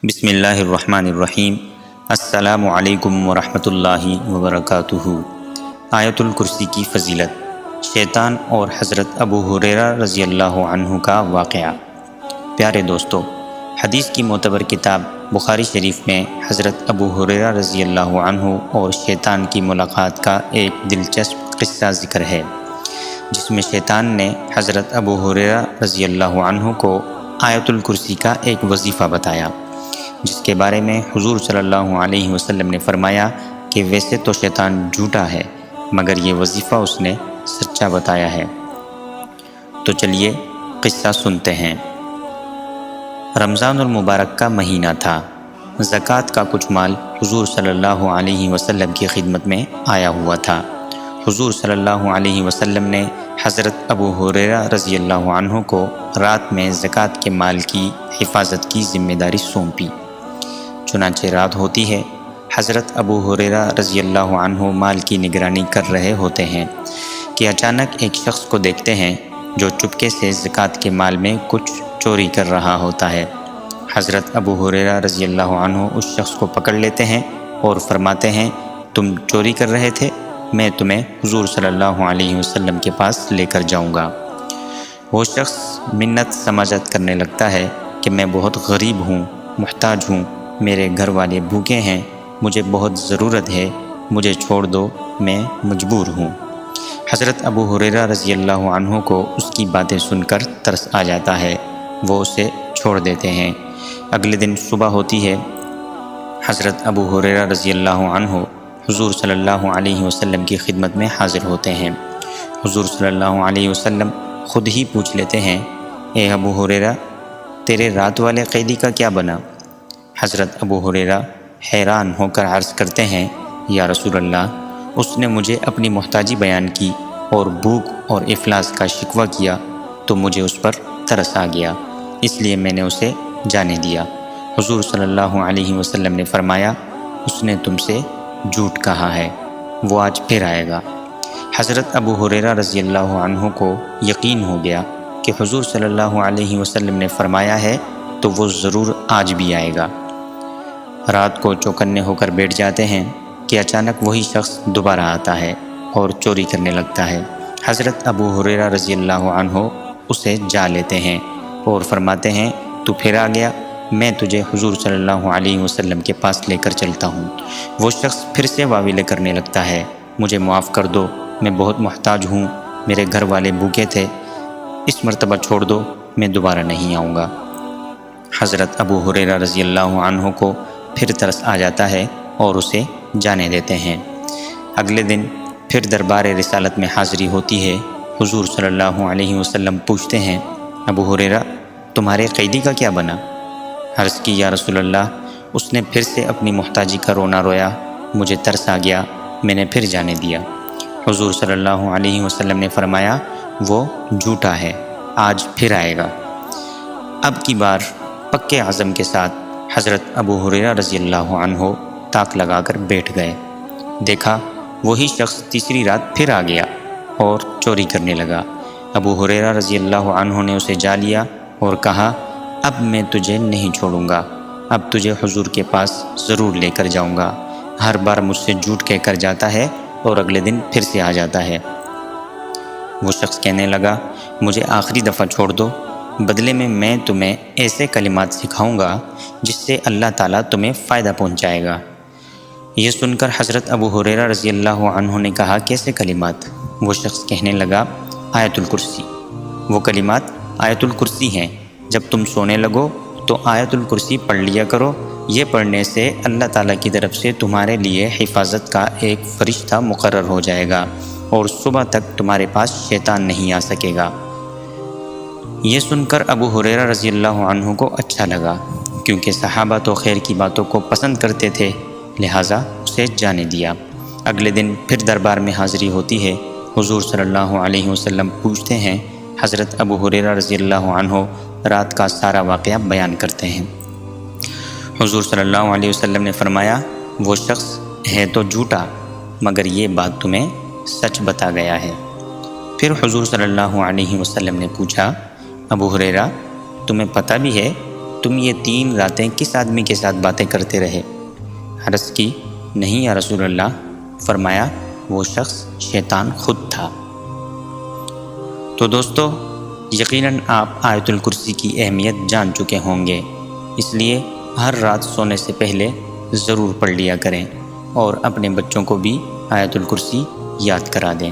بسم اللہ الرحمن الرحیم۔ السلام علیکم ورحمۃ اللہ وبرکاتہ۔ آیت الکرسی کی فضیلت، شیطان اور حضرت ابو ہریرہ رضی اللہ عنہ کا واقعہ۔ پیارے دوستو، حدیث کی معتبر کتاب بخاری شریف میں حضرت ابو ہریرہ رضی اللہ عنہ اور شیطان کی ملاقات کا ایک دلچسپ قصہ ذکر ہے، جس میں شیطان نے حضرت ابو ہریرہ رضی اللہ عنہ کو آیت الکرسی کا ایک وظیفہ بتایا، جس کے بارے میں حضور صلی اللہ علیہ وسلم نے فرمایا کہ ویسے تو شیطان جھوٹا ہے، مگر یہ وظیفہ اس نے سچا بتایا ہے۔ تو چلیے قصہ سنتے ہیں۔ رمضان المبارک کا مہینہ تھا۔ زکوٰۃ کا کچھ مال حضور صلی اللہ علیہ وسلم کی خدمت میں آیا ہوا تھا۔ حضور صلی اللہ علیہ وسلم نے حضرت ابو ہریرہ رضی اللہ عنہ کو رات میں زکوٰۃ کے مال کی حفاظت کی ذمہ داری سونپی۔ چنانچہ رات ہوتی ہے، حضرت ابو ہریرہ رضی اللہ عنہ مال کی نگرانی کر رہے ہوتے ہیں کہ اچانک ایک شخص کو دیکھتے ہیں جو چپکے سے زکوٰۃ کے مال میں کچھ چوری کر رہا ہوتا ہے۔ حضرت ابو ہریرہ رضی اللہ عنہ اس شخص کو پکڑ لیتے ہیں اور فرماتے ہیں، تم چوری کر رہے تھے، میں تمہیں حضور صلی اللہ علیہ وسلم کے پاس لے کر جاؤں گا۔ وہ شخص منت سماجت کرنے لگتا ہے کہ میں بہت غریب ہوں، محتاج ہوں، میرے گھر والے بھوکے ہیں، مجھے بہت ضرورت ہے، مجھے چھوڑ دو، میں مجبور ہوں۔ حضرت ابو ہریرہ رضی اللہ عنہ کو اس کی باتیں سن کر ترس آ جاتا ہے، وہ اسے چھوڑ دیتے ہیں۔ اگلے دن صبح ہوتی ہے، حضرت ابو ہریرہ رضی اللہ عنہ حضور صلی اللہ علیہ وسلم کی خدمت میں حاضر ہوتے ہیں۔ حضور صلی اللہ علیہ وسلم خود ہی پوچھ لیتے ہیں، اے ابو ہریرہ، تیرے رات والے قیدی کا کیا بنا؟ حضرت ابو ہریرہ حیران ہو کر عرض کرتے ہیں، یا رسول اللہ، اس نے مجھے اپنی محتاجی بیان کی اور بھوک اور افلاس کا شکوہ کیا تو مجھے اس پر ترس آ گیا، اس لیے میں نے اسے جانے دیا۔ حضور صلی اللہ علیہ وسلم نے فرمایا، اس نے تم سے جھوٹ کہا ہے، وہ آج پھر آئے گا۔ حضرت ابو ہریرہ رضی اللہ عنہ کو یقین ہو گیا کہ حضور صلی اللہ علیہ وسلم نے فرمایا ہے تو وہ ضرور آج بھی آئے گا۔ رات کو چوکنے ہو کر بیٹھ جاتے ہیں کہ اچانک وہی شخص دوبارہ آتا ہے اور چوری کرنے لگتا ہے۔ حضرت ابو ہریرہ رضی اللہ عنہ اسے جا لیتے ہیں اور فرماتے ہیں، تو پھر آ گیا، میں تجھے حضور صلی اللہ علیہ وسلم کے پاس لے کر چلتا ہوں۔ وہ شخص پھر سے واویلے کرنے لگتا ہے، مجھے معاف کر دو، میں بہت محتاج ہوں، میرے گھر والے بھوکے تھے، اس مرتبہ چھوڑ دو، میں دوبارہ نہیں آؤں گا۔ حضرت ابو ہریرہ رضی اللہ عنہ کو پھر ترس آ جاتا ہے اور اسے جانے دیتے ہیں۔ اگلے دن پھر دربار رسالت میں حاضری ہوتی ہے۔ حضور صلی اللہ علیہ وسلم پوچھتے ہیں، ابو ہریرہ، تمہارے قیدی کا کیا بنا؟ عرض کی، یا رسول اللہ، اس نے پھر سے اپنی محتاجی کا رونا رویا، مجھے ترس آ گیا، میں نے پھر جانے دیا۔ حضور صلی اللہ علیہ وسلم نے فرمایا، وہ جھوٹا ہے، آج پھر آئے گا۔ اب کی بار پکے عزم کے ساتھ حضرت ابو ہریرہ رضی اللہ عنہ تاک لگا کر بیٹھ گئے۔ دیکھا وہی شخص تیسری رات پھر آ گیا اور چوری کرنے لگا۔ ابو ہریرہ رضی اللہ عنہ نے اسے جا لیا اور کہا، اب میں تجھے نہیں چھوڑوں گا، اب تجھے حضور کے پاس ضرور لے کر جاؤں گا۔ ہر بار مجھ سے جھوٹ کہہ کر جاتا ہے اور اگلے دن پھر سے آ جاتا ہے۔ وہ شخص کہنے لگا، مجھے آخری دفعہ چھوڑ دو، بدلے میں تمہیں ایسے کلمات سکھاؤں گا جس سے اللہ تعالیٰ تمہیں فائدہ پہنچائے گا۔ یہ سن کر حضرت ابو ہریرہ رضی اللہ عنہ نے کہا، کیسے کلمات؟ وہ شخص کہنے لگا، آیت الکرسی۔ وہ کلمات آیت الکرسی ہیں، جب تم سونے لگو تو آیت الکرسی پڑھ لیا کرو، یہ پڑھنے سے اللہ تعالیٰ کی طرف سے تمہارے لیے حفاظت کا ایک فرشتہ مقرر ہو جائے گا اور صبح تک تمہارے پاس شیطان نہیں آ سکے گا۔ یہ سن کر ابو ہریرہ رضی اللہ عنہ کو اچھا لگا، کیونکہ صحابہ تو خیر کی باتوں کو پسند کرتے تھے، لہٰذا اسے جانے دیا۔ اگلے دن پھر دربار میں حاضری ہوتی ہے۔ حضور صلی اللہ علیہ وسلم پوچھتے ہیں، حضرت ابو ہریرہ رضی اللہ عنہ رات کا سارا واقعہ بیان کرتے ہیں۔ حضور صلی اللہ علیہ وسلم نے فرمایا، وہ شخص ہے تو جھوٹا، مگر یہ بات تمہیں سچ بتا گیا ہے۔ پھر حضور صلی اللہ علیہ وسلم نے پوچھا، ابو ہریرہ، تمہیں پتہ بھی ہے تم یہ 3 راتیں کس آدمی کے ساتھ باتیں کرتے رہے؟ عرض کی نہیں یا رسول اللہ۔ فرمایا وہ شخص شیطان خود تھا۔ تو دوستو، یقیناً آپ آیت الکرسی کی اہمیت جان چکے ہوں گے، اس لیے ہر رات سونے سے پہلے ضرور پڑھ لیا کریں اور اپنے بچوں کو بھی آیت الکرسی یاد کرا دیں۔